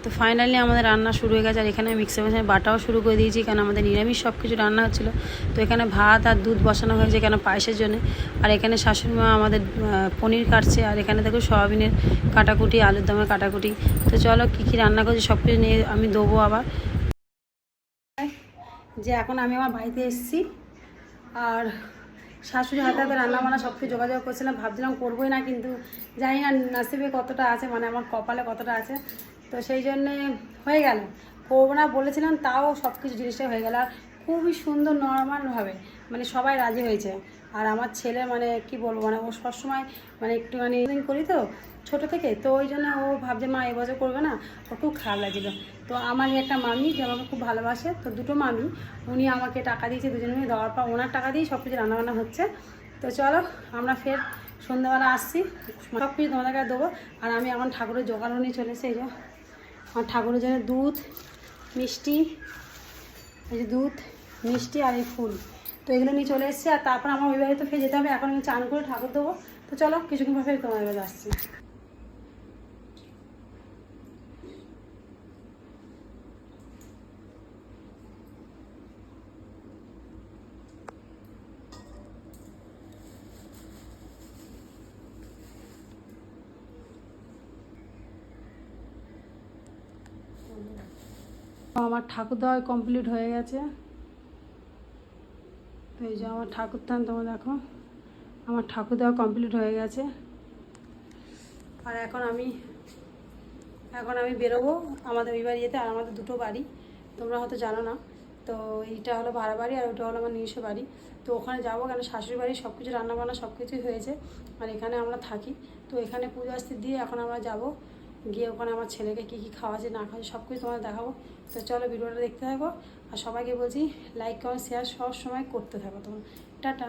তো ফাইনালি আমাদের রান্না শুরু হয়ে গেছে। আর এখানে মিক্সার মেশিনে বাটাও শুরু করে দিয়েছি, কারণ আমাদের নিরামিষ সব কিছু রান্না হচ্ছিলো। তো এখানে ভাত আর দুধ বসানো হয়েছে এখানে পায়েসের জন্য। আর এখানে শাশুড়ি মা আমাদের পনির কাটছে। আর এখানে দেখো সয়াবিনের কাটাকুটি, আলুর দমের কাটাকুটি। তো চলো কী কী রান্না করছি সব কিছু নিয়ে আমি দেবো। আবার যে এখন আমি আমার বাড়িতে এসেছি, আর শাশুড়ি হাতে হাতে রান্নাবান্না সব কিছু যোগাযোগ করছিলাম, ভাবছিলাম করবোই না, কিন্তু জানি না নসিবে কতটা আছে, মানে আমার কপালে কতটা আছে। তো সেই জন্যে হয়ে গেল, করবো না বলেছিলাম, তাও সব কিছু জিনিসটা হয়ে গেল। আর খুবই সুন্দর নর্মালভাবে মানে সবাই রাজি হয়েছে। আর আমার ছেলে মানে কি বলবো, মানে ও সবসময় মানে একটুখানি করি তো ছোটো থেকে, তো ওই জন্য ও ভাবছে মা এবছর করবে না, ও খুব খারাপ লাগছিলো। তো আমার একটা মামি যে আমাকে খুব ভালোবাসে, তো দুটো মামি, উনি আমাকে টাকা দিয়েছে, দুজনে মিলে দেওয়ার পর ওনার টাকা দিয়েই সব কিছু রান্নাবান্না হচ্ছে। তো চলো আমরা ফের সন্ধ্যাবেলা আসছি, সব কিছু তোমাদেরকে দেবো। আর আমি এখন ঠাকুরের জোগাড় নিয়ে চলে এসেছি। এই যে আমার ঠাকুরের জন্য দুধ, মিষ্টি, এই যে দুধ, মিষ্টি আর এই ফুল, তো এগুলো নিয়ে চলে এসেছি। আর তারপর আমার ওই বাড়িতে ফের যেতে হবে, এখন আমি চান করে ঠাকুর দেবো। তো চলো কিছুক্ষণ পর ফের তোমার কাছে আসছি। আমার ঠাকুর দেওয়া কমপ্লিট হয়ে গেছে। তো এই যে আমার ঠাকুর থান, তোমরা দেখো আমার ঠাকুর দেওয়া কমপ্লিট হয়ে গেছে। আর এখন আমি বেরোবো আমাদের ওই বাড়ি যেতে। আর আমাদের দুটো বাড়ি, তোমরা হয়তো জানো না। তো এইটা হলো ভাড়া বাড়ি আর ওটা হলো আমার নিজস্ব বাড়ি। তো ওখানে যাবো, কেন শাশুড়ি বাড়ি সব কিছু রান্নাবান্না সব কিছুই হয়েছে, আর এখানে আমরা থাকি। তো এখানে পুজো আসতে দিয়ে এখন আমরা যাব, গিয়ে ওখানে আমার ছেলেকে কী কী খাওয়াচ্ছে না খাওয়াচ্ছে সব কিছু তোমাদের দেখাবো। তো চলো ভিডিওটা দেখতে থাকো। আর সবাইকে বলছি লাইক কমেন্ট শেয়ার সব সময় করতে থাকো তোমরা। টাটা।